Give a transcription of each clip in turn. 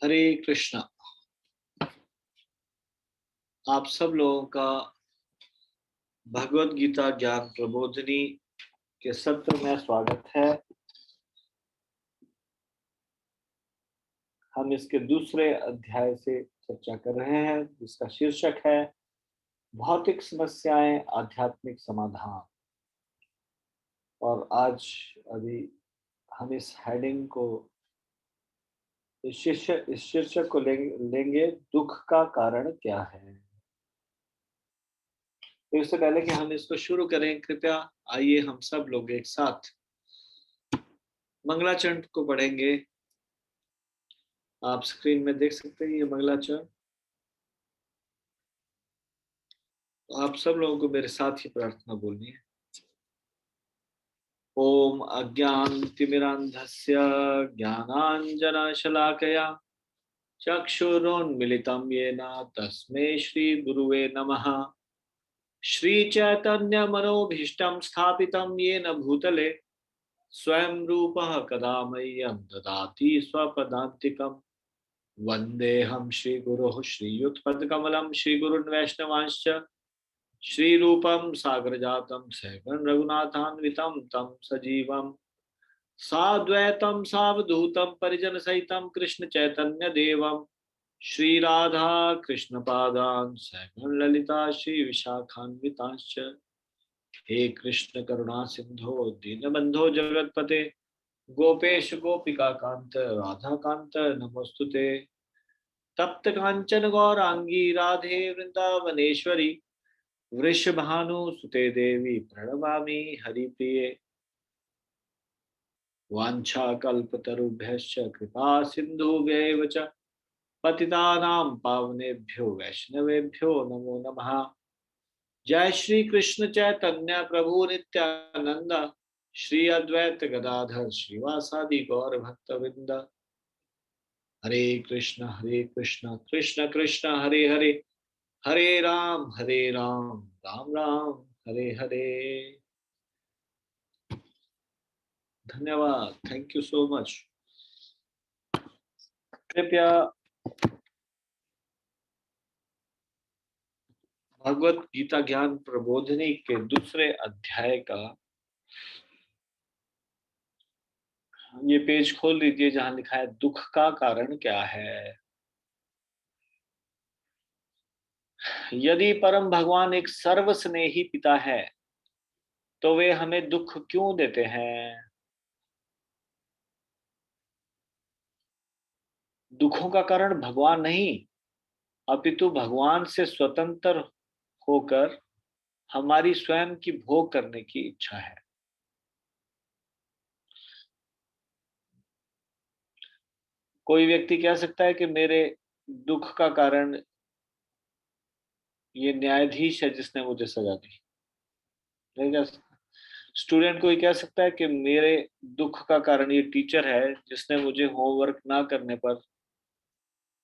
हरे कृष्णा। आप सब लोगों का भगवत गीता ज्ञान प्रबोधिनी के सत्र में स्वागत है। हम इसके दूसरे अध्याय से चर्चा कर रहे हैं जिसका शीर्षक है भौतिक समस्याएं आध्यात्मिक समाधान। और आज अभी हम इस हेडिंग को इस शीर्षक को लेंगे दुख का कारण क्या है। तो इससे पहले कि हम इसको शुरू करें, कृपया आइए हम सब लोग एक साथ मंगलाचरण को पढ़ेंगे। आप स्क्रीन में देख सकते हैं ये मंगलाचरण। आप सब लोगों को मेरे साथ ही प्रार्थना बोलनी है। ओम अज्ञानतिमिरान्धस्य ज्ञानाञ्जनशलाकया चक्षुरुन्मिलितं येन तस्मै श्रीगुरुवे नमः। श्रीचैतन्यमनोभीष्टं स्थापितं येन भूतले स्वयं रूपः कदा मह्यं ददाति स्वपदान्तिकम्। वन्देऽहं श्रीगुरोः श्रीयुतपदकमलं श्रीगुरुन् वैष्णवांश्च श्रीरूपं सागरजातं सहगण रघुनाथान्वितं तं सजीवं साद्वैतं सावधूतं परिजनसहितं कृष्ण चैतन्य देवं श्रीराधा कृष्णपादान् सहगण ललिता श्री विशाखान्वितांश्च। हे कृष्ण करुणा सिंधो दीनबंधो जगतपते गोपेश गोपिका कांत राधा कांत नमोस्तुते। तप्त कांचन गौरांगी राधे वृंदावनेश्वरी वृषभानुसुते देवी प्रणमामि हरिप्रिये। वाञ्छाकल्पतरुभ्यश्च कृपा सिन्धुभ्यैव च पतितानां पावनेभ्यो वैष्णवेभ्यो नमो नमः। जय श्री कृष्ण चैतन्य प्रभु नित्यानंद श्री अद्वैत गदाधर श्रीवासादि गौर भक्तवृंद। हरे कृष्ण कृष्ण कृष्ण हरे हरे हरे राम राम राम हरे हरे। धन्यवाद, थैंक यू सो मच। कृपया भगवत गीता ज्ञान प्रबोधिनी के दूसरे अध्याय का ये पेज खोल लीजिए जहां लिखा है दुख का कारण क्या है। यदि परम भगवान एक सर्वस्नेही पिता है तो वे हमें दुख क्यों देते हैं। दुखों का कारण भगवान नहीं अपितु भगवान से स्वतंत्र होकर हमारी स्वयं की भोग करने की इच्छा है। कोई व्यक्ति कह सकता है कि मेरे दुख का कारण ये न्यायाधीश है जिसने मुझे सजा दी। नहीं कह सकता। स्टूडेंट कोई कह सकता है कि मेरे दुख का कारण ये टीचर है जिसने मुझे होमवर्क ना करने पर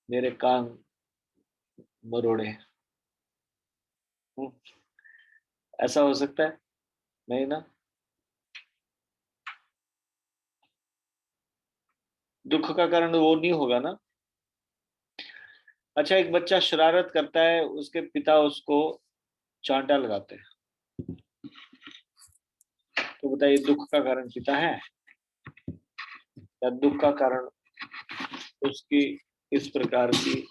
मेरे कान मरोड़े। ऐसा हो सकता है नहीं ना। दुख का कारण वो नहीं होगा ना। अच्छा, एक बच्चा शरारत करता है, उसके पिता उसको चांटा लगाते हैं, तो बताइए दुख का कारण पिता है या दुख का कारण उसकी इस प्रकार की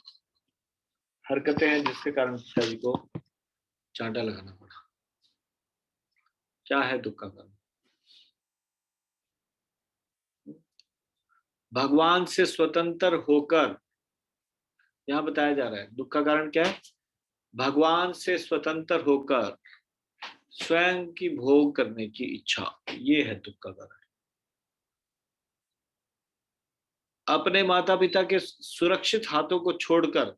हरकतें हैं जिसके कारण पिताजी को चांटा लगाना पड़ा। क्या है दुख का कारण। भगवान से स्वतंत्र होकर, यहां बताया जा रहा है दुख का कारण क्या है। भगवान से स्वतंत्र होकर स्वयं की भोग करने की इच्छा, ये है दुख का कारण। अपने माता पिता के सुरक्षित हाथों को छोड़कर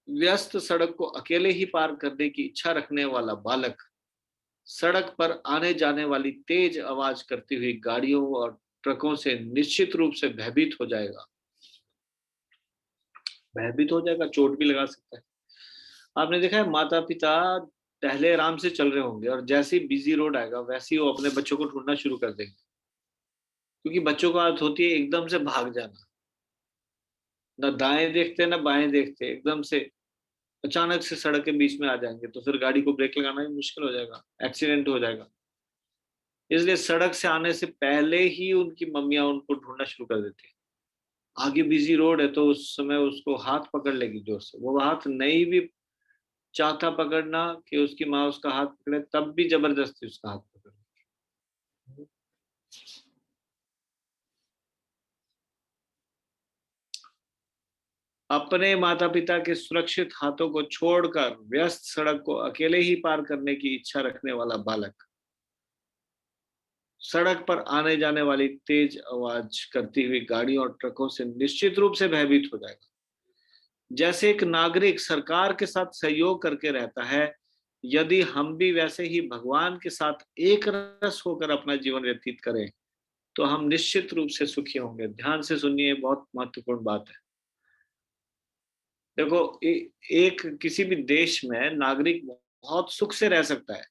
व्यस्त सड़क को अकेले ही पार करने की इच्छा रखने वाला बालक सड़क पर आने जाने वाली तेज आवाज करती हुई गाड़ियों और ट्रकों से निश्चित रूप से भयभीत हो जाएगा। भयभीत हो जाएगा, चोट भी लगा सकता है। आपने देखा है माता पिता पहले आराम से चल रहे होंगे और जैसे ही बिजी रोड आएगा वैसे ही वो अपने बच्चों को ढूंढना शुरू कर देंगे, क्योंकि बच्चों को आदत होती है एकदम से भाग जाना। ना दाएं देखते ना बाएं देखते, एकदम से अचानक से सड़क के बीच में आ जाएंगे तो फिर गाड़ी को ब्रेक लगाना भी मुश्किल हो जाएगा, एक्सीडेंट हो जाएगा। इसलिए सड़क से आने से पहले ही उनकी मम्मियां उनको ढूंढना शुरू कर देती है। आगे बिजी रोड है तो उस समय उसको हाथ पकड़ लेगी जोर से, वो हाथ नहीं भी चाहता पकड़ना कि उसकी माँ उसका हाथ पकड़े, तब भी जबरदस्ती उसका हाथ पकड़। अपने माता पिता के सुरक्षित हाथों को छोड़कर व्यस्त सड़क को अकेले ही पार करने की इच्छा रखने वाला बालक सड़क पर आने जाने वाली तेज आवाज करती हुई गाड़ियों और ट्रकों से निश्चित रूप से भयभीत हो जाएगा। जैसे एक नागरिक सरकार के साथ सहयोग करके रहता है, यदि हम भी वैसे ही भगवान के साथ एक रस होकर अपना जीवन व्यतीत करें तो हम निश्चित रूप से सुखी होंगे। ध्यान से सुनिए, बहुत महत्वपूर्ण बात है। देखो, एक किसी भी देश में नागरिक बहुत सुख से रह सकता है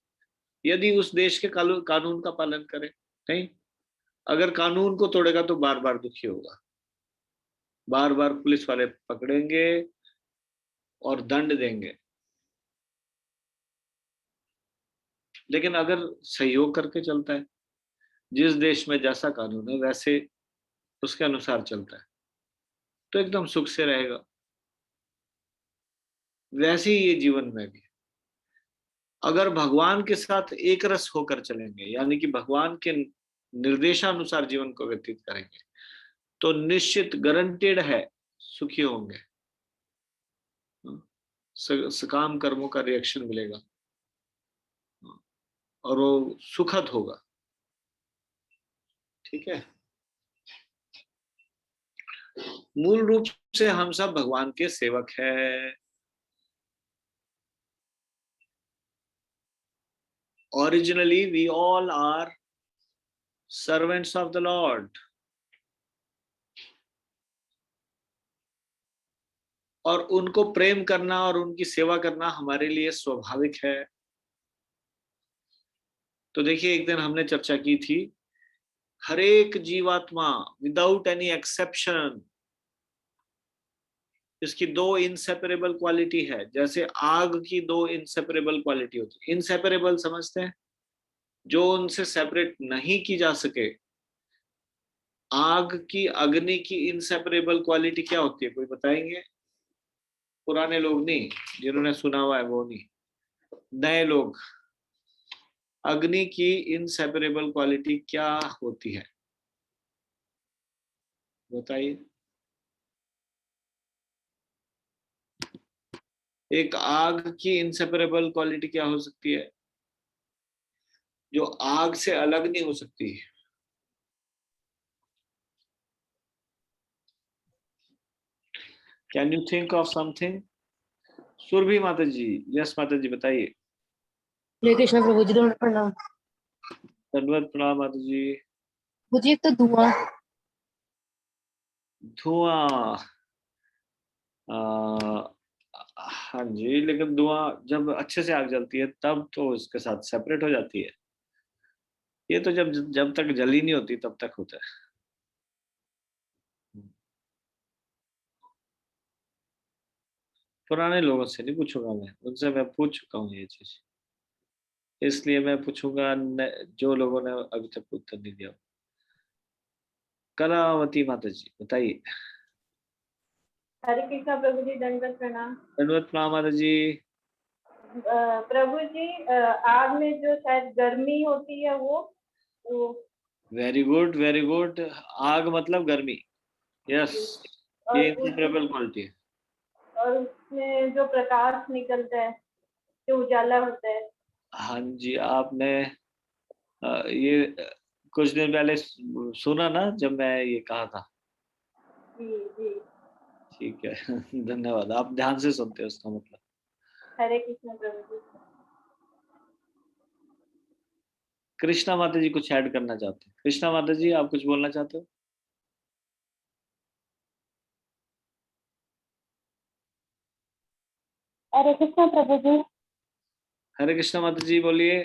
यदि उस देश के कानून का पालन करे। नहीं, अगर कानून को तोड़ेगा तो बार बार दुखी होगा, बार बार पुलिस वाले पकड़ेंगे और दंड देंगे। लेकिन अगर सहयोग करके चलता है, जिस देश में जैसा कानून है वैसे उसके अनुसार चलता है, तो एकदम सुख से रहेगा। वैसे ही ये जीवन में भी अगर भगवान के साथ एक रस होकर चलेंगे, यानी कि भगवान के निर्देशानुसार जीवन को व्यतीत करेंगे, तो निश्चित गारंटेड है सुखी होंगे। सकाम कर्मों का रिएक्शन मिलेगा और वो सुखद होगा। ठीक है, मूल रूप से हम सब भगवान के सेवक हैं। Originally we all are servants of the lord. और उनको प्रेम करना और उनकी सेवा करना हमारे लिए स्वाभाविक है। तो देखिए, एक दिन हमने चर्चा की थी, हर एक जीवात्मा विदाउट एनी एक्सेप्शन, इसकी दो इनसेपरेबल क्वालिटी है। जैसे आग की दो इनसेपरेबल क्वालिटी होती है। इनसेपरेबल समझते हैं, जो उनसे सेपरेट नहीं की जा सके। आग की, अग्नि की इनसेपरेबल क्वालिटी क्या होती है, कोई बताएंगे? पुराने लोग नहीं, जिन्होंने सुना हुआ है वो नहीं, नए लोग। अग्नि की इनसेपरेबल क्वालिटी क्या होती है, बताइए। एक आग की इनसेपरेबल क्वालिटी क्या हो सकती है, जो आग से अलग नहीं हो सकती? Can you think of something? Surabhi माता जी, यस माता जी, बताइए। हरे कृष्ण प्रभु जी, दंड प्रणाम। धन्यवाद, प्रणाम माता जी। मुझे तो धुआं। धुआं, हाँ जी, लेकिन धुआं जब अच्छे से आग जलती है तब तो इसके साथ सेपरेट हो जाती है। ये तो जब जब तक जली नहीं होती तब तक होता है। पुराने लोगों से नहीं पूछूंगा मैं, उनसे मैं पूछ चुका हूँ ये चीज, इसलिए मैं पूछूंगा जो लोगों ने अभी तक उत्तर नहीं दिया। कलावती माता जी, बताइए। हरे कृष्णा प्रभु जी, दंडवत प्रणाम। धन्यवाद, प्रणाम माता जी। प्रभु जी, आग में जो शायद गर्मी होती है वो वेरी गुड, वेरी गुड। आग मतलब गर्मी, यस, और ये इनसेपरेबल क्वालिटी है। और उसमें जो प्रकाश निकलता है, जो उजाला होता है। हाँ जी, आपने ये कुछ दिन पहले सुना ना जब मैं ये कहा था? जी जी। ठीक है धन्यवाद, आप ध्यान से सुनते हो उसका मतलब। हरे कृष्णा प्रभु जी। कृष्णा माता जी कुछ ऐड करना चाहते हैं? कृष्णा माता जी, आप कुछ बोलना चाहते हो? हरे कृष्ण प्रभु जी। हरे कृष्णा माता जी, बोलिए।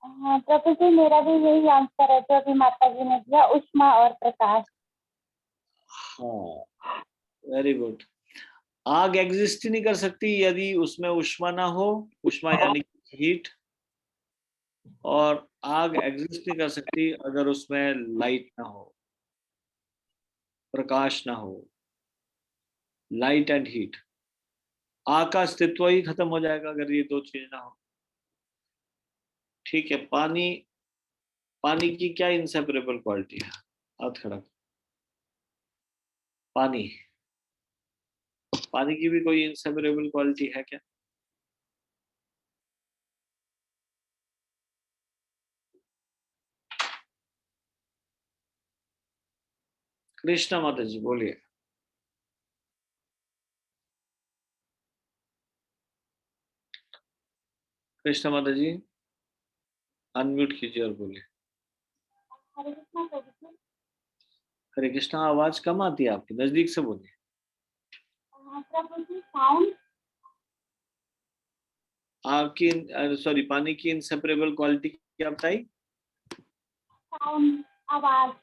हाँ प्रभु जी, मेरा भी यही आंसर है जो अभी माता जी ने दिया, उष्मा और प्रकाश। हाँ, वेरी गुड। आग एग्जिस्ट ही नहीं कर सकती यदि उसमें उष्मा ना हो, उष्मा यानी हीट, और आग एग्जिस्ट नहीं कर सकती अगर उसमें लाइट ना हो, प्रकाश ना हो। लाइट एंड हीट, आग का अस्तित्व ही खत्म हो जाएगा अगर ये दो चीज ना हो। ठीक है, पानी, पानी की क्या इनसेपरेबल क्वालिटी है? हाथ खड़ा। पानी, पानी की भी कोई इनसेपरेबल क्वालिटी है क्या? कृष्णा माता जी बोलिए। कृष्णा माता जी अनम्यूट कीजिए और बोलिए। हरे कृष्णा प्रभु जी। हरे कृष्णा, आवाज कम आती है आपकी, नजदीक से बोलिए। प्रभु जी साउंड। आपकी, सॉरी, पानी की इनसेपरेबल क्वालिटी क्या बताई? साउंड आवाज।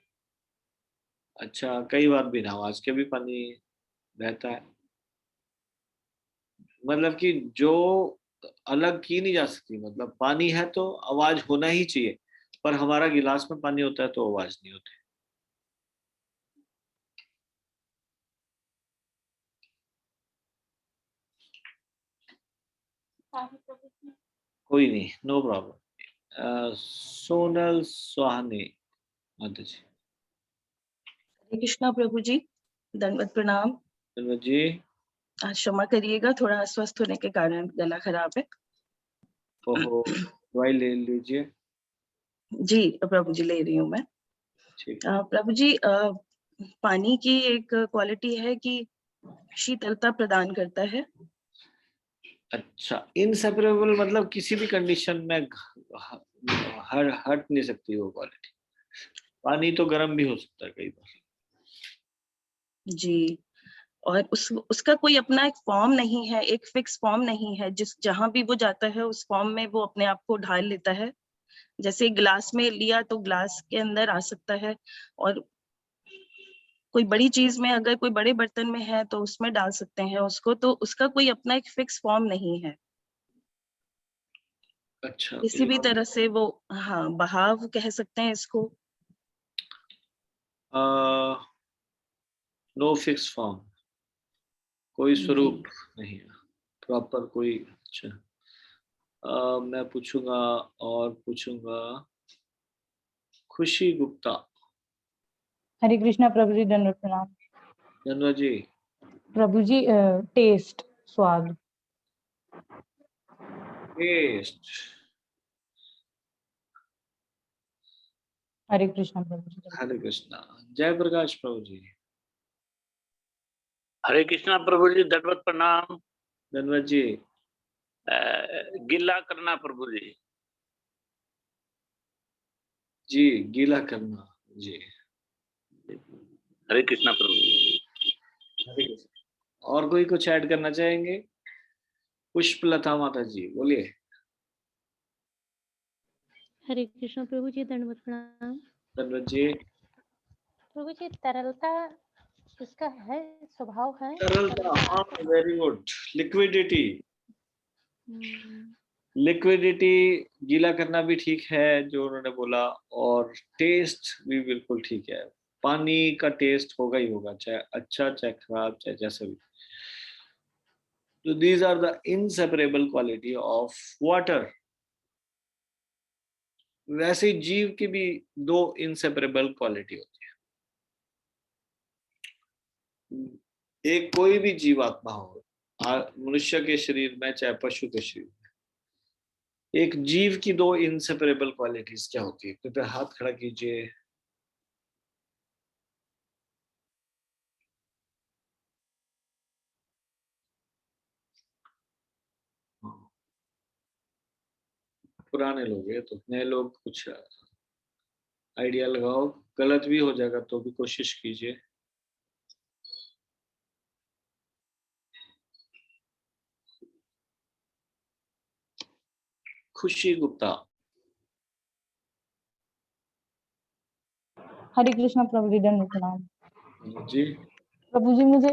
अच्छा, कई बार बिना आवाज के भी पानी रहता है, मतलब कि जो अलग की नहीं जा सकती, मतलब पानी है तो आवाज होना ही चाहिए, पर हमारा गिलास में पानी होता है तो आवाज नहीं होती। प्रभु जी। कोई नहीं, नो प्रॉब्लम। सोनल सुहानी माता जी। हरे कृष्णा प्रभु जी, दंडवत प्रणाम। धन्यवाद जी। आज क्षमा करिएगा, थोड़ा अस्वस्थ होने के कारण गला खराब है। ओहो, दवाई ले लीजिए। जी प्रभु जी, ले रही हूँ मैं। ठीक। प्रभु जी, पानी की एक क्वालिटी है कि शीतलता प्रदान करता है। अच्छा, इनसेपरेबल मतलब किसी भी कंडीशन में हट नहीं सकती वो क्वालिटी। पानी तो गर्म भी हो सकता है कई बार। जी, और उसका कोई अपना एक फॉर्म नहीं है, एक फिक्स फॉर्म नहीं है, जहां भी वो जाता है उस फॉर्म में वो अपने आप को ढाल लेता है। जैसे ग्लास में लिया तो ग्लास के अंदर आ सकता है, और कोई बड़ी चीज में, अगर कोई बड़े बर्तन में है तो उसमें डाल सकते हैं उसको, तो उसका कोई अपना एक फिक्स फॉर्म नहीं है। अच्छा, किसी भी तरह से वो, हाँ, बहाव कह सकते हैं इसको। नो फिक्स फॉर्म, कोई जी। स्वरूप नहीं है प्रॉपर कोई। अच्छा, मैं पूछूंगा और पूछूंगा। खुशी गुप्ता। हरे कृष्णा प्रभु जी, दंडवत प्रणाम। धन्यवाद जी। प्रभु जी टेस्ट, स्वाद। टेस्ट। हरे कृष्णा प्रभु जी। हरे कृष्णा। जय प्रकाश प्रभु जी। हरे कृष्णा प्रभु जी, दंडवत प्रणाम। धन्यवाद जी। गिल्ला करना प्रभु जी। जी, गीला करना जी। हरे कृष्णा प्रभु जी। हरे कृष्णा। और कोई कुछ ऐड करना चाहेंगे? पुष्पलता माता जी बोलिए। हरे कृष्ण प्रभु जी, दंडवत प्रणाम। धन्यवाद जी। प्रभु जी, तरलता इसका है, स्वभाव है तरलता, हाँ, वेरी गुड। लिक्विडिटी, हम्म, लिक्विडिटी, गीला करना भी ठीक है जो उन्होंने बोला, और टेस्ट भी बिल्कुल ठीक है। पानी का टेस्ट होगा ही होगा, चाहे अच्छा चाहे खराब चाहे जैसा भी। तो these are the inseparable quality of water. वैसे जीव की भी दो इनसेपरेबल क्वालिटी होती है। एक कोई भी जीवात्मा हो, मनुष्य के शरीर में चाहे पशु के शरीर में, एक जीव की दो इनसेपरेबल क्वालिटीज क्या होती है? कृपया हाथ खड़ा कीजिए। पुराने लोग हैं तो नए लोग कुछ आइडिया लगाओ, गलत भी हो जाएगा तो भी कोशिश कीजिए। खुशी गुप्ता। हरे कृष्णा प्रभु जी, दंडवत प्रणाम। जी। प्रभु जी मुझे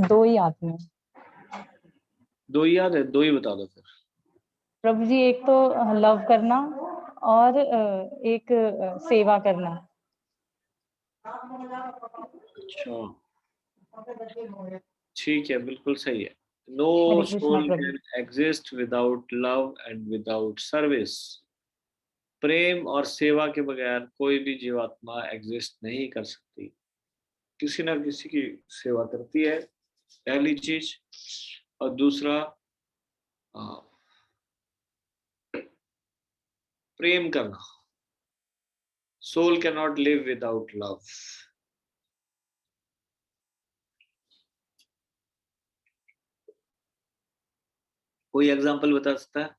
दो ही आते हैं। दो ही याद है, दो ही बता दो फिर। प्रभु जी एक तो लव करना और एक सेवा करना। अच्छा, ठीक है, बिल्कुल सही है। No Hare Krishna soul Prabhu. Can exist without love and without service. प्रेम और सेवा के बगैर कोई भी जीवात्मा एग्जिस्ट नहीं कर सकती। किसी ना किसी की सेवा करती है, पहली चीज। और दूसरा, प्रेम करना। Soul can not live without love. कोई एग्जांपल बता सकता है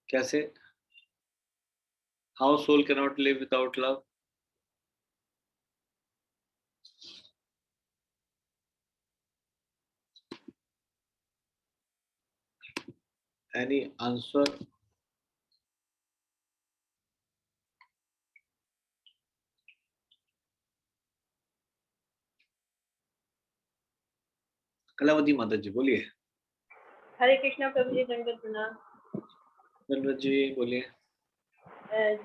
कैसे? How soul can not live without love? Any answer? Kalavati माता जी बोलिए। हरे कृष्णा प्रभु जी, दंडवत प्रणाम। धनवत जी बोलिए।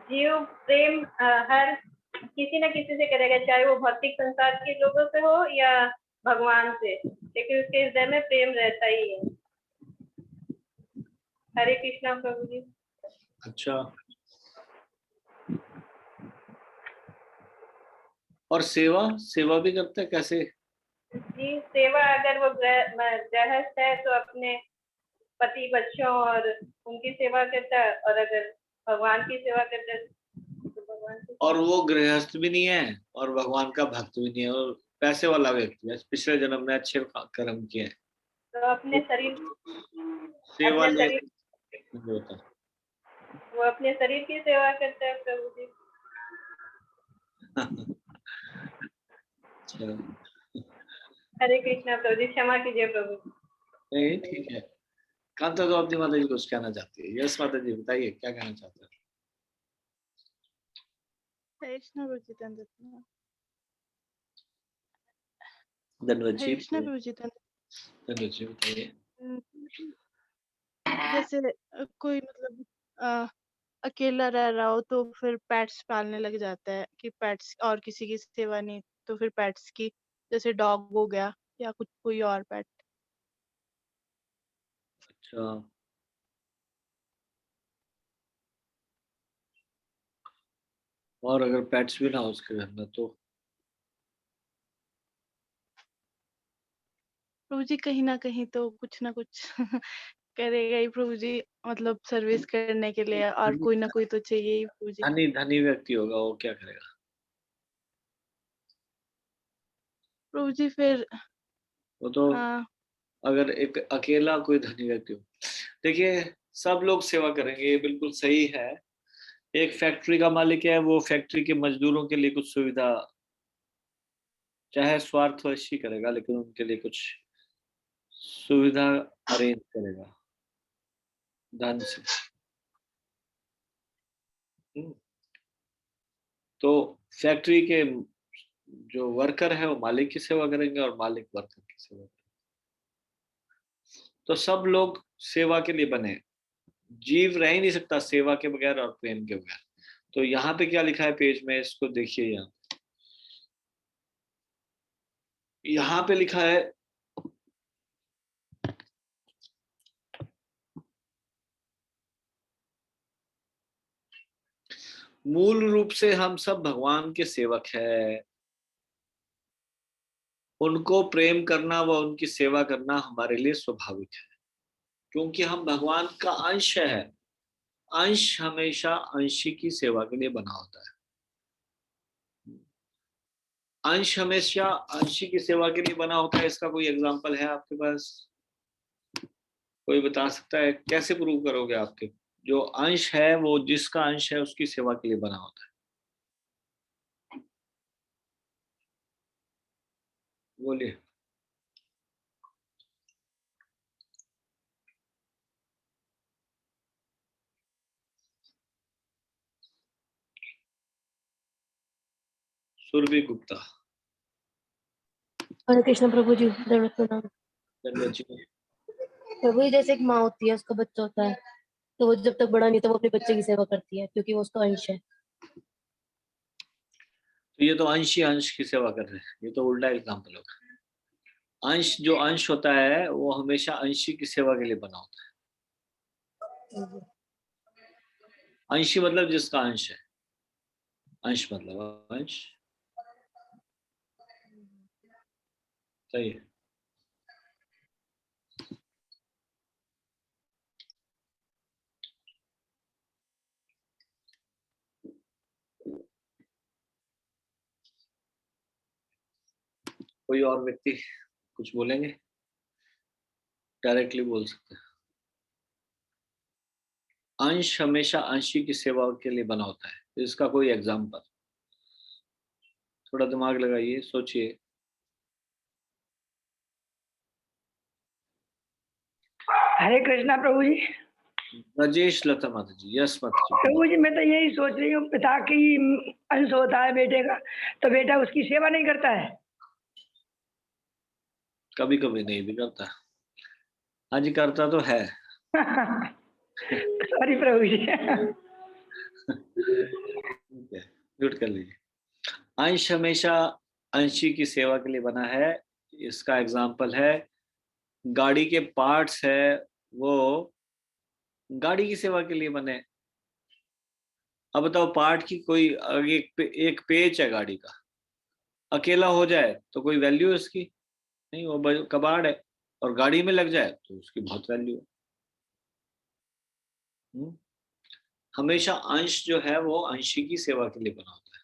जीव प्रेम हर किसी न किसी से करेगा, चाहे वो भौतिक संसार के लोगों से हो या भगवान से, लेकिन उसके हृदय में प्रेम रहता ही है। हरे कृष्णा प्रभु जी। अच्छा, और सेवा, सेवा भी करते हैं कैसे? जी, सेवा अगर वो गृहस्थ है तो अपने पति बच्चों और उनकी सेवा करता है, और अगर भगवान की सेवा करता है तो भगवान की। और वो गृहस्थ भी नहीं है और भगवान का भक्त भी नहीं है और पैसे वाला व्यक्ति है, पिछले जन्म में अच्छे कर्म किए हैं, तो अपने शरीर सेवा अपने ले शरीर नहीं होता। वो अपने शरीर की सेवा करता है प्रभु जी। अच्छा, हरे कृष्णा प्रभु जी, क्षमा कीजिए प्रभु जी। नहीं ठीक है। कांता द्रौपदी माता जी कुछ कहना चाहती है। यस माता जी बताइए क्या कहना चाहते हैं? कृष्ण प्रभु जी धन्यवाद। धन्यवाद हरे जी, कृष्ण प्रभु जी धन्यवाद। धन्यवाद जी बताइए। जैसे कोई मतलब अकेला रह रहा हो तो फिर पेट्स पालने लग जाता है कि पेट्स और किसी की सेवा नहीं, तो फिर पेट्स की जैसे डॉग हो गया या कुछ कोई और पेट। अच्छा, और अगर पेट्स भी ना हो उसके घर में तो? प्रभु जी कहीं ना कहीं तो कुछ ना कुछ करेगा ही प्रभु जी, मतलब सर्विस करने के लिए, और कोई ना कोई तो चाहिए ही प्रभु जी। धनी धनी व्यक्ति होगा, वो क्या करेगा? प्रभु जी फिर वो तो, आ, अगर एक अकेला कोई धनी व्यक्ति हो, देखिए सब लोग सेवा करेंगे, ये बिल्कुल सही है। एक फैक्ट्री का मालिक है, वो फैक्ट्री के मजदूरों के लिए कुछ सुविधा, चाहे स्वार्थवश ही करेगा, लेकिन उनके लिए कुछ सुविधा अरेंज करेगा धन से। हम्म, तो फैक्ट्री के जो वर्कर है वो मालिक की सेवा करेंगे और मालिक वर्कर की सेवा करेंगे। तो सब लोग सेवा के लिए बने। जीव रह ही नहीं सकता सेवा के बगैर और प्रेम के बगैर। तो यहाँ पे क्या लिखा है पेज में, इसको देखिए। यहाँ पे लिखा है, मूल रूप से हम सब भगवान के सेवक हैं। उनको प्रेम करना व उनकी सेवा करना हमारे लिए स्वाभाविक है, क्योंकि हम भगवान का अंश है। अंश हमेशा अंशी की सेवा के लिए बना होता है। अंश हमेशा अंशी की सेवा के लिए बना होता है। इसका कोई एग्जांपल है आपके पास? कोई बता सकता है? कैसे प्रूव करोगे? आपके जो अंश है वो जिसका अंश है उसकी सेवा के लिए बना होता है। बोलिए। सुरभि गुप्ता। हरे कृष्ण प्रभु जी, दंडवत प्रणाम। दंडवत जी। प्रभु जी, जैसे एक माँ होती है, उसका बच्चा होता है, तो वो जब तक बड़ा नहीं तो वो अपने बच्चे की सेवा करती है क्योंकि वो उसका अंश है। तो ये तो अंश ही अंश की सेवा कर रहे हैं, ये तो उल्टा एग्जाम्पल होगा। अंश जो अंश होता है वो हमेशा अंशी की सेवा के लिए बना होता है। अंशी मतलब जिसका अंश है, अंश मतलब अंश, सही है। कोई और व्यक्ति कुछ बोलेंगे? डायरेक्टली बोल सकते हैं। अंश हमेशा अंशी की सेवा के लिए बना होता है, इसका कोई एग्जाम्पल? थोड़ा दिमाग लगाइए, सोचिए। हरे कृष्णा प्रभु जी। राजेश लता माता जी, यस माता जी। प्रभु जी, मैं तो यही सोच रही हूँ, पिता की अंश होता है बेटे का, तो बेटा उसकी सेवा नहीं करता है। कभी कभी नहीं भी करता। हाँ जी, करता तो है। सॉरी प्रभु जी। म्यूट कर लीजिए। अंश हमेशा अंशी की सेवा के लिए बना है। इसका एग्जाम्पल है, गाड़ी के पार्ट्स है वो गाड़ी की सेवा के लिए बने। अब बताओ, पार्ट की कोई एक पेच है गाड़ी का, अकेला हो जाए तो कोई वैल्यू है उसकी? नहीं, वो कबाड़ है। और गाड़ी में लग जाए तो उसकी बहुत वैल्यू है। हमेशा अंश जो है वो अंशी की सेवा के लिए बना होता है।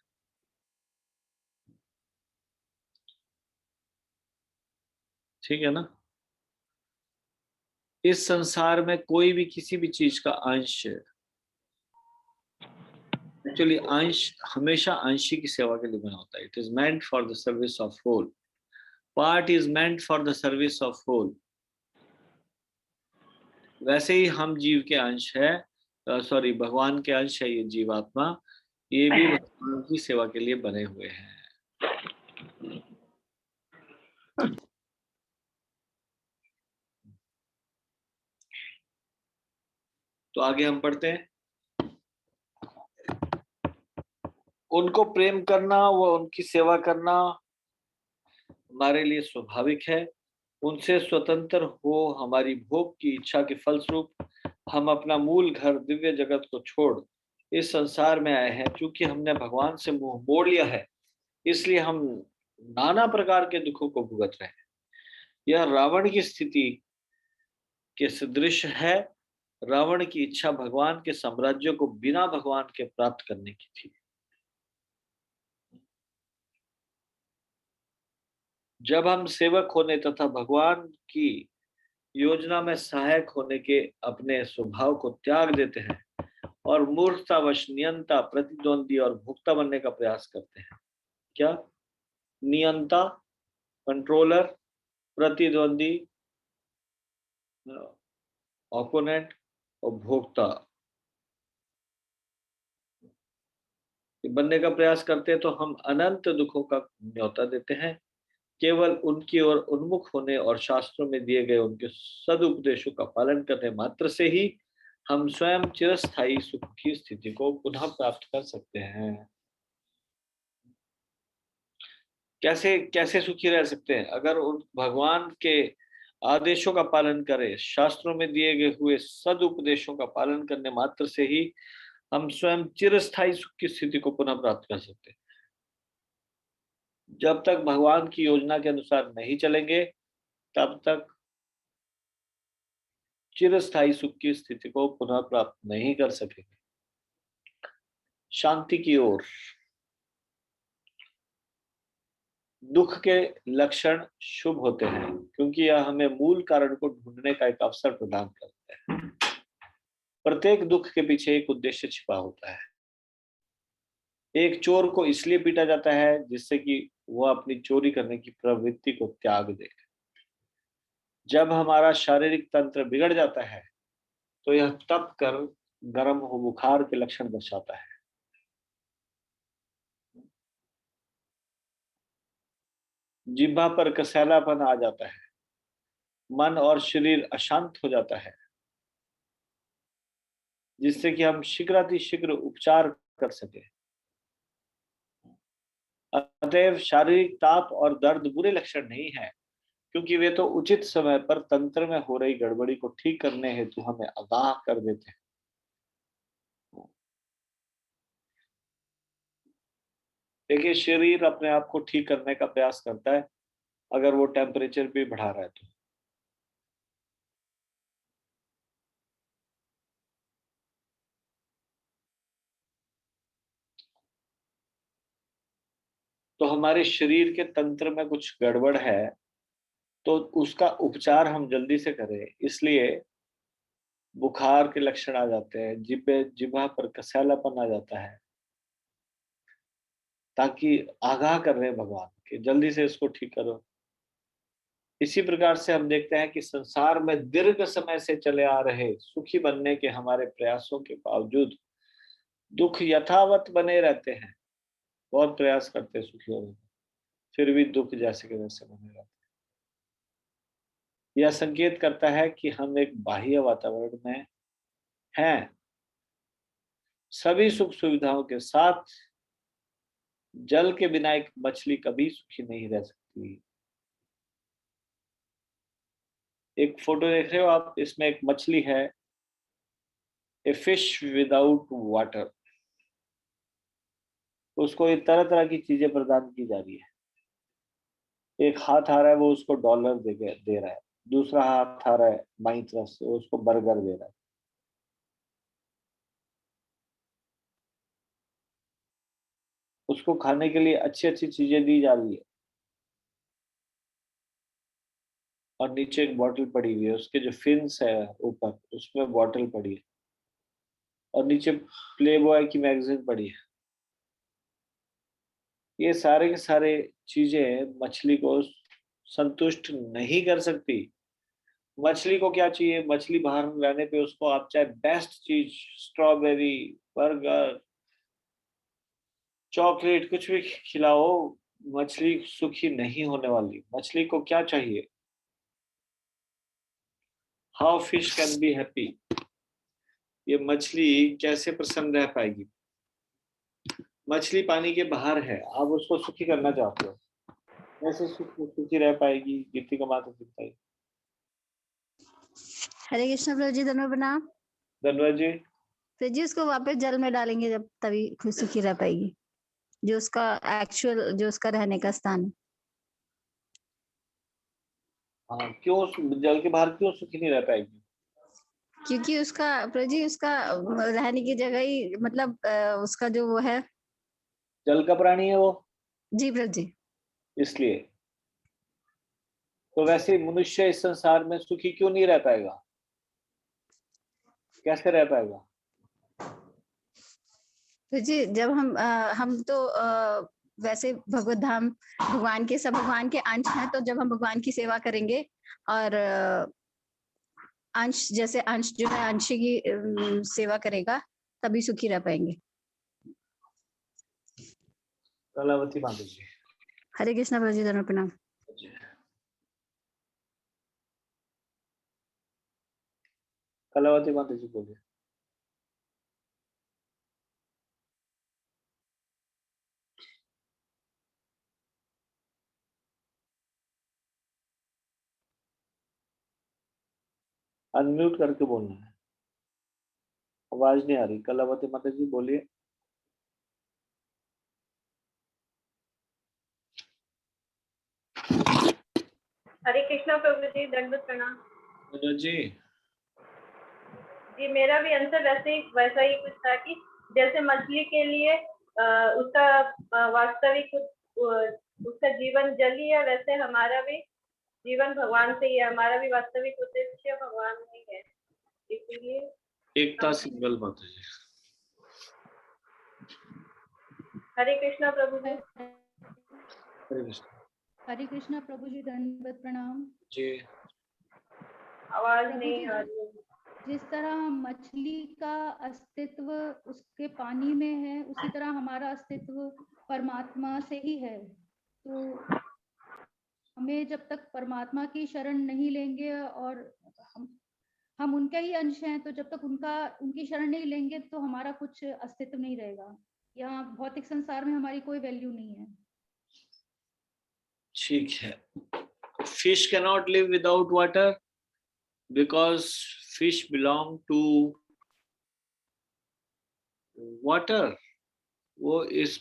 ठीक है ना? इस संसार में कोई भी किसी भी चीज का अंश, एक्चुअली अंश हमेशा अंशी की सेवा के लिए बना होता है। It is meant for the service of whole. Part is meant for the service of whole. वैसे ही हम जीव के अंश है, सॉरी भगवान के अंश है ये जीवात्मा, ये भी भगवान की सेवा के लिए बने हुए हैं। तो आगे हम पढ़ते हैं। उनको प्रेम करना, वो उनकी सेवा करना हमारे लिए स्वाभाविक है। उनसे स्वतंत्र हो हमारी भोग की इच्छा के फलस्वरूप हम अपना मूल घर दिव्य जगत को छोड़ इस संसार में आए हैं। क्योंकि हमने भगवान से मुंह मोड़ लिया है, इसलिए हम नाना प्रकार के दुखों को भुगत रहे हैं। यह रावण की स्थिति के सदृश है। रावण की इच्छा भगवान के साम्राज्य को बिना भगवान के प्राप्त करने की थी। जब हम सेवक होने तथा भगवान की योजना में सहायक होने के अपने स्वभाव को त्याग देते हैं और मूर्खतावश नियंता, प्रतिद्वंदी और भोक्ता बनने का प्रयास करते हैं। क्या? नियंता, कंट्रोलर, प्रतिद्वंदी, ओपोनेंट और भोक्ता बनने का प्रयास करते हैं, तो हम अनंत दुखों का न्योता देते हैं। केवल उनकी ओर उन्मुख होने और शास्त्रों में दिए गए उनके सदुपदेशों का पालन करने मात्र से ही हम स्वयं चिरस्थायी सुख की स्थिति को पुनः प्राप्त कर सकते हैं। कैसे कैसे सुखी रह सकते हैं? अगर उन भगवान के आदेशों का पालन करें, शास्त्रों में दिए गए हुए सदुपदेशों का पालन करने मात्र से ही हम स्वयं चिरस्थायी सुख की स्थिति को पुनः प्राप्त कर सकते हैं। जब तक भगवान की योजना के अनुसार नहीं चलेंगे, तब तक चिरस्थायी सुख की स्थिति को पुनः प्राप्त नहीं कर सकेंगे। शांति की ओर। दुख के लक्षण शुभ होते हैं क्योंकि यह हमें मूल कारण को ढूंढने का एक अवसर प्रदान करता है। प्रत्येक दुख के पीछे एक उद्देश्य छिपा होता है। एक चोर को इसलिए पीटा जाता है जिससे कि वह अपनी चोरी करने की प्रवृत्ति को त्याग दे। जब हमारा शारीरिक तंत्र बिगड़ जाता है तो यह तप कर गर्म हो बुखार के लक्षण दर्शाता है। जिह्वा पर कसैलापन आ जाता है, मन और शरीर अशांत हो जाता है, जिससे कि हम शीघ्रातिशीघ्र उपचार कर सके। अतएव शारीरिक ताप और दर्द बुरे लक्षण नहीं है, क्योंकि वे तो उचित समय पर तंत्र में हो रही गड़बड़ी को ठीक करने हेतु हमें आगाह कर देते हैं। देखिए, शरीर अपने आप को ठीक करने का प्रयास करता है अगर वो टेम्परेचर भी बढ़ा रहा है तो हमारे शरीर के तंत्र में कुछ गड़बड़ है, तो उसका उपचार हम जल्दी से करें। इसलिए बुखार के लक्षण आ जाते हैं, जिह्वा पर कसैलापन आ जाता है, ताकि आगाह कर रहे हैं भगवान कि जल्दी से इसको ठीक करो। इसी प्रकार से हम देखते हैं कि संसार में दीर्घ समय से चले आ रहे सुखी बनने के हमारे प्रयासों के बावजूद दुख यथावत बने रहते हैं। बहुत प्रयास करते हैं सुखी होने का, फिर भी दुख जैसे के वैसे बने रहते हैं। यह संकेत करता है कि हम एक बाह्य वातावरण में हैं, सभी सुख सुविधाओं के साथ। जल के बिना एक मछली कभी सुखी नहीं रह सकती। एक फोटो देख रहे हो आप, इसमें एक मछली है, ए फिश विदाउट वाटर। उसको ये तरह तरह की चीजें प्रदान की जा रही है। एक हाथ आ रहा है, वो उसको डॉलर दे रहा है। दूसरा हाथ आ रहा है बाई तरफ से, वो उसको बर्गर दे रहा है। उसको खाने के लिए अच्छी अच्छी चीजें दी जा रही है, और नीचे एक बॉटल पड़ी हुई है, उसके जो फिन्स है ऊपर, उसमें बॉटल पड़ी है, और नीचे प्ले बॉय की मैगजीन पड़ी है। ये सारे के सारे चीजें मछली को संतुष्ट नहीं कर सकती। मछली को क्या चाहिए? मछली बाहर रहने पे उसको आप चाहे बेस्ट चीज, स्ट्रॉबेरी, बर्गर, चॉकलेट, कुछ भी खिलाओ, मछली सुखी नहीं होने वाली। मछली को क्या चाहिए? How fish can be happy. ये मछली कैसे प्रसन्न रह पाएगी? मछली पानी के बाहर है, आप उसको सुखी करना चाहते हो, कैसे सुखी रह पाएगी? गिट्टी का मात्र दिखता है। हरे कृष्ण प्रभु जी, धन्यवाद प्रणाम। धन्यवाद जी। फिर जी उसको वापस जल में डालेंगे जब, तभी खुद सुखी रह पाएगी, जो उसका एक्चुअल, जो उसका रहने का स्थान है। हाँ, क्यों जल के बाहर क्यों सुखी नहीं रह पाएगी? क्योंकि उसका प्रभु जी, उसका रहने की जगह ही, मतलब उसका जो वो है, जल का प्राणी है वो। जी प्रभु जी। इसलिए तो वैसे मनुष्य इस संसार में सुखी क्यों नहीं रह पाएगा? कैसे रह पाएगा? प्रभु जी, जब हम तो वैसे भगवत धाम भगवान के, सब भगवान के अंश हैं, तो जब हम भगवान की सेवा करेंगे और अंश, जैसे अंश जो है अंश की सेवा करेगा, तभी सुखी रह पाएंगे। कलावती माता जी। हरे कृष्ण प्रभु जी, धन्यवाद प्रणाम। कलावती माता जी बोलिए। अनम्यूट करके बोलना है, आवाज नहीं आ रही। कलावती माता जी बोलिए। हरे कृष्णा प्रभु जी, दंडवत प्रणाम। जी। जी, मेरा भी आंसर वैसा ही कुछ था कि जैसे मछली के लिए उसका वास्तविक उसका जीवन जल ही है, वैसे हमारा भी जीवन भगवान से ही है। हमारा भी वास्तविक उद्देश्य भगवान ही है, इसीलिए एकता सिंगल माता जी। हरे कृष्णा प्रभु जी। हरे कृष्ण। हरे कृष्णा प्रभु जी, दंडवत प्रणाम जी। आवाज प्रभु नहीं जी। आ रही। जिस तरह मछली का अस्तित्व उसके पानी में है, उसी तरह हमारा अस्तित्व परमात्मा से ही है। तो हमें जब तक परमात्मा की शरण नहीं लेंगे और हम उनका ही अंश हैं, तो जब तक उनकी शरण नहीं लेंगे तो हमारा कुछ अस्तित्व नहीं रहेगा। यहाँ भौतिक संसार में हमारी कोई वैल्यू नहीं है। ठीक है। Fish cannot live without water because fish belong to water. वो इस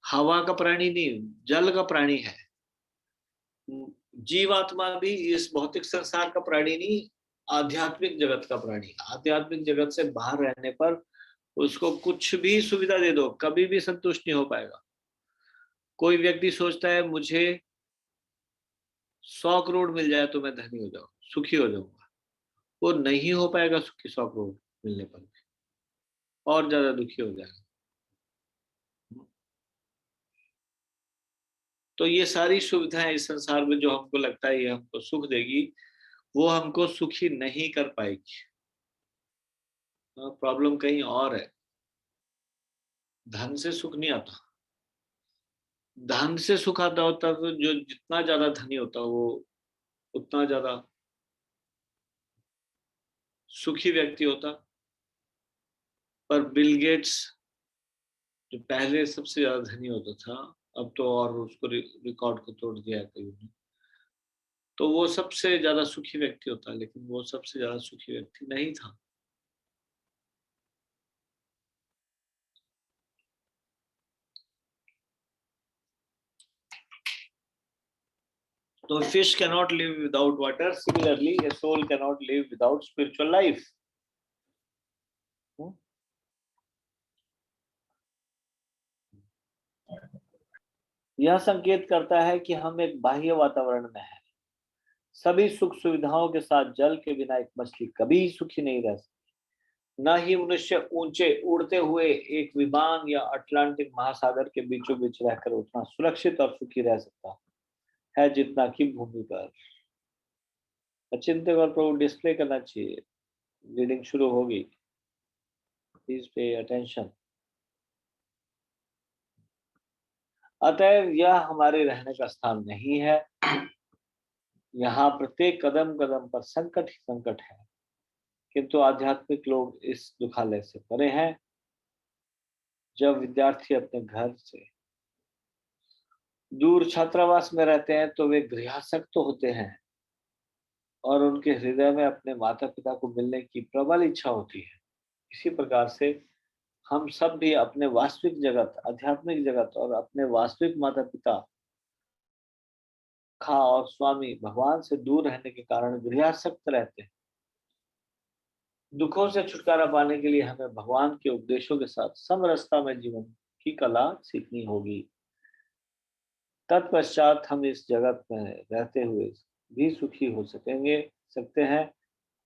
हवा का प्राणी नहीं, जल का प्राणी है। जीवात्मा भी इस भौतिक संसार का प्राणी नहीं, आध्यात्मिक जगत का प्राणी। आध्यात्मिक जगत से बाहर रहने पर उसको कुछ भी सुविधा दे दो, कभी भी संतुष्ट नहीं हो पाएगा। कोई व्यक्ति सोचता है मुझे 100 करोड़ मिल जाए तो मैं धनी हो जाऊं, सुखी हो जाऊंगा। वो नहीं हो पाएगा सुखी 100 करोड़ मिलने पर भी, और ज्यादा दुखी हो जाएगा। तो ये सारी सुविधाएं इस संसार में जो हमको लगता है ये हमको सुख देगी, वो हमको सुखी नहीं कर पाएगी। प्रॉब्लम कहीं और है। धन से सुख नहीं आता। धन से सुख आता होता तो जो जितना ज्यादा धनी होता वो उतना ज्यादा सुखी व्यक्ति होता। पर बिल गेट्स जो पहले सबसे ज्यादा धनी होता था, अब तो और उसको रिकॉर्ड को तोड़ दिया है कहीं ने, तो वो सबसे ज्यादा सुखी व्यक्ति होता, लेकिन वो सबसे ज्यादा सुखी व्यक्ति नहीं था। So fish cannot live without water. Similarly, a soul cannot live without spiritual life. यह संकेत करता है कि हम एक बाह्य वातावरण में हैं। सभी सुख सुविधाओं के साथ जल के बिना एक मछली कभी सुखी नहीं रह सकती। न ही मनुष्य ऊंचे उड़ते हुए एक विमान या अटलांटिक महासागर के बीचों बीच रहकर उतना सुरक्षित और सुखी रह सकता है जितना कि भूमि पर। चिंतक और प्रभु डिस्प्ले करना चाहिए। रीडिंग शुरू होगी, प्लीज पे अटेंशन। अतएव यह हमारे रहने का स्थान नहीं है। यहाँ प्रत्येक कदम कदम पर संकट ही संकट है, किंतु आध्यात्मिक लोग इस दुखालय से परे हैं। जब विद्यार्थी अपने घर से दूर छात्रावास में रहते हैं तो वे गृहासक्त होते हैं और उनके हृदय में अपने माता पिता को मिलने की प्रबल इच्छा होती है। इसी प्रकार से हम सब भी अपने वास्तविक जगत, आध्यात्मिक जगत और अपने वास्तविक माता पिता और स्वामी भगवान से दूर रहने के कारण गृहासक्त रहते हैं। दुखों से छुटकारा पाने के लिए हमें भगवान के उपदेशों के साथ समरसता में जीवन की कला सीखनी होगी। तत्पश्चात हम इस जगत में रहते हुए भी सुखी हो सकते हैं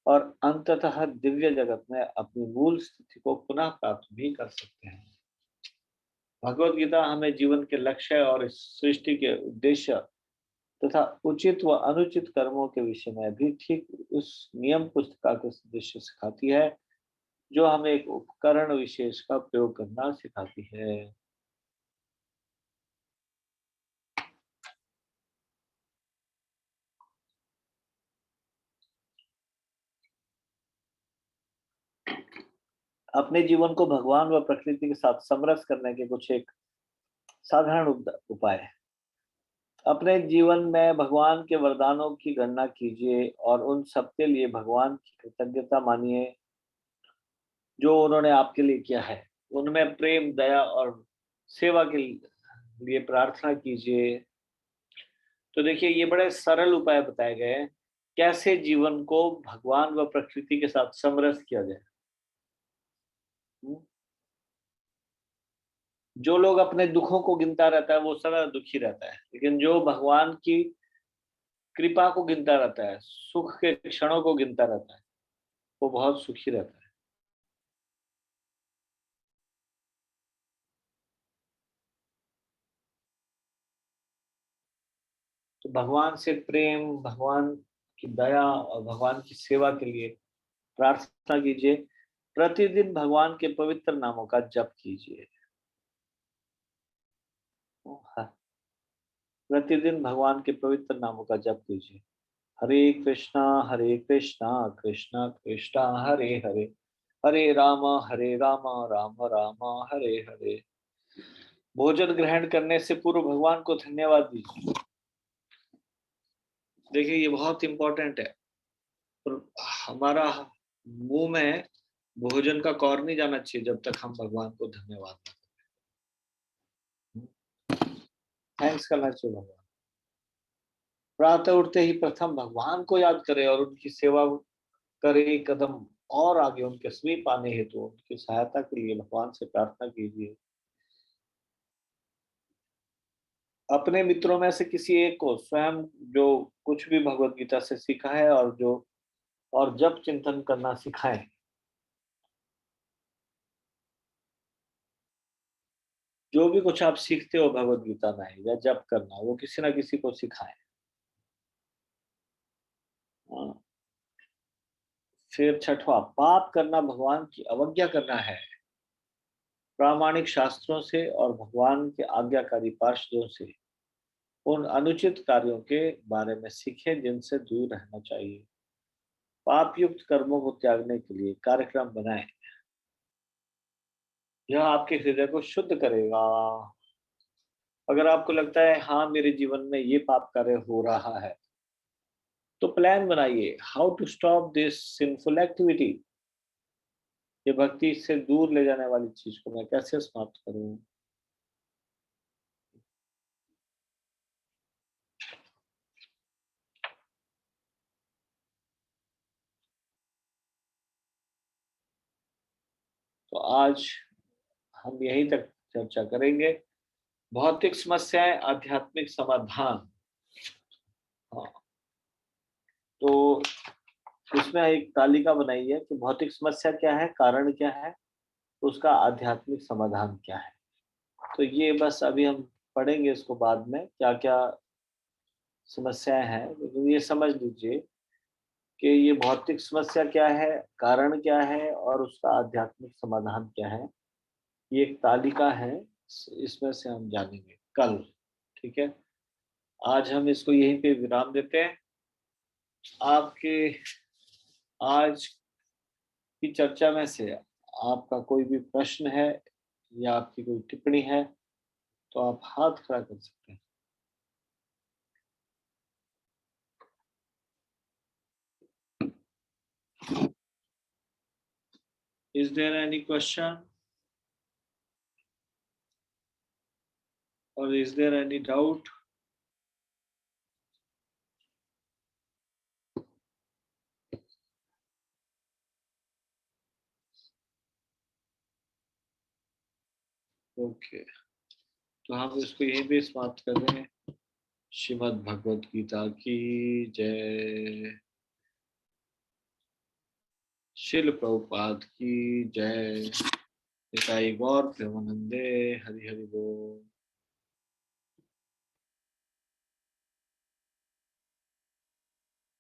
और अंततः दिव्य जगत में अपनी मूल स्थिति को पुनः प्राप्त भी कर सकते हैं। भगवद गीता हमें जीवन के लक्ष्य और इस सृष्टि के उद्देश्य तथा उचित व अनुचित कर्मों के विषय में भी ठीक उस नियम पुस्तिका के दृश्य सिखाती है जो हमें एक उपकरण विशेष का प्रयोग करना सिखाती है। अपने जीवन को भगवान व प्रकृति के साथ समरस करने के कुछ एक साधारण उपाय है। अपने जीवन में भगवान के वरदानों की गणना कीजिए और उन सबके लिए भगवान की कृतज्ञता मानिए जो उन्होंने आपके लिए किया है। उनमें प्रेम, दया और सेवा के लिए प्रार्थना कीजिए। तो देखिए, ये बड़े सरल उपाय बताए गए हैं कैसे जीवन को भगवान व प्रकृति के साथ समरस किया जाए। जो लोग अपने दुखों को गिनता रहता है वो सदा दुखी रहता है, लेकिन जो भगवान की कृपा को गिनता रहता है, सुख के क्षणों को गिनता रहता है, वो बहुत सुखी रहता है। तो भगवान से प्रेम, भगवान की दया और भगवान की सेवा के लिए प्रार्थना कीजिए। प्रतिदिन भगवान के पवित्र नामों का जप कीजिए। प्रतिदिन भगवान के पवित्र नामों का जप कीजिए। हरे कृष्णा कृष्णा कृष्णा हरे हरे, हरे राम राम राम हरे हरे। भोजन ग्रहण करने से पूर्व भगवान को धन्यवाद दीजिए। देखिए ये बहुत इंपॉर्टेंट है, हमारा मुंह में भोजन का कौर नहीं जाना चाहिए जब तक हम भगवान को धन्यवाद न करें। थैंक्स करना चाहिए भगवान। प्रातः उठते ही प्रथम भगवान को याद करें और उनकी सेवा करें। एक कदम और आगे उनके समीप आने हेतु उनकी सहायता के लिए भगवान से प्रार्थना कीजिए। अपने मित्रों में से किसी एक को स्वयं जो कुछ भी भगवत गीता से सीखा है और जप चिंतन करना सिखाएं। जो भी कुछ आप सीखते हो भगवत गीता में या जप करना, वो किसी ना किसी को सिखाएं। फिर छठवां, पाप करना भगवान की अवज्ञा करना है। प्रामाणिक शास्त्रों से और भगवान के आज्ञाकारी पार्षदों से उन अनुचित कार्यों के बारे में सीखें जिनसे दूर रहना चाहिए। पाप युक्त कर्मों को त्यागने के लिए कार्यक्रम बनाएं। यह आपके हृदय को शुद्ध करेगा। अगर आपको लगता है हाँ मेरे जीवन में ये पाप कार्य हो रहा है, तो प्लान बनाइए, how to stop this sinful activity. ये भक्ति से दूर ले जाने वाली चीज को मैं कैसे समाप्त करूं। तो आज हम यहीं तक चर्चा करेंगे। भौतिक समस्याएं, आध्यात्मिक समाधान। हाँ, तो इसमें एक तालिका बनाई है कि भौतिक समस्या क्या है, कारण क्या है, उसका आध्यात्मिक समाधान क्या है। तो ये बस अभी हम पढ़ेंगे इसको बाद में, क्या क्या समस्याएं हैं। लेकिन ये समझ लीजिए कि ये भौतिक समस्या क्या है, कारण क्या है और उसका आध्यात्मिक समाधान क्या है। ये एक तालिका है, इसमें से हम जानेंगे कल। ठीक है, आज हम इसको यहीं पे विराम देते हैं। आपके आज की चर्चा में से आपका कोई भी प्रश्न है या आपकी कोई टिप्पणी है तो आप हाथ खड़ा कर सकते हैं। Is there any question or is there any doubt? Okay, तो हम इसको यहीं पे समाप्त कर रहे हैं। श्रीमद् भगवत गीता की जय। शिल प्रभुपाद की जय। निताई गौर प्रेमानंदे। हरि हरि बोल।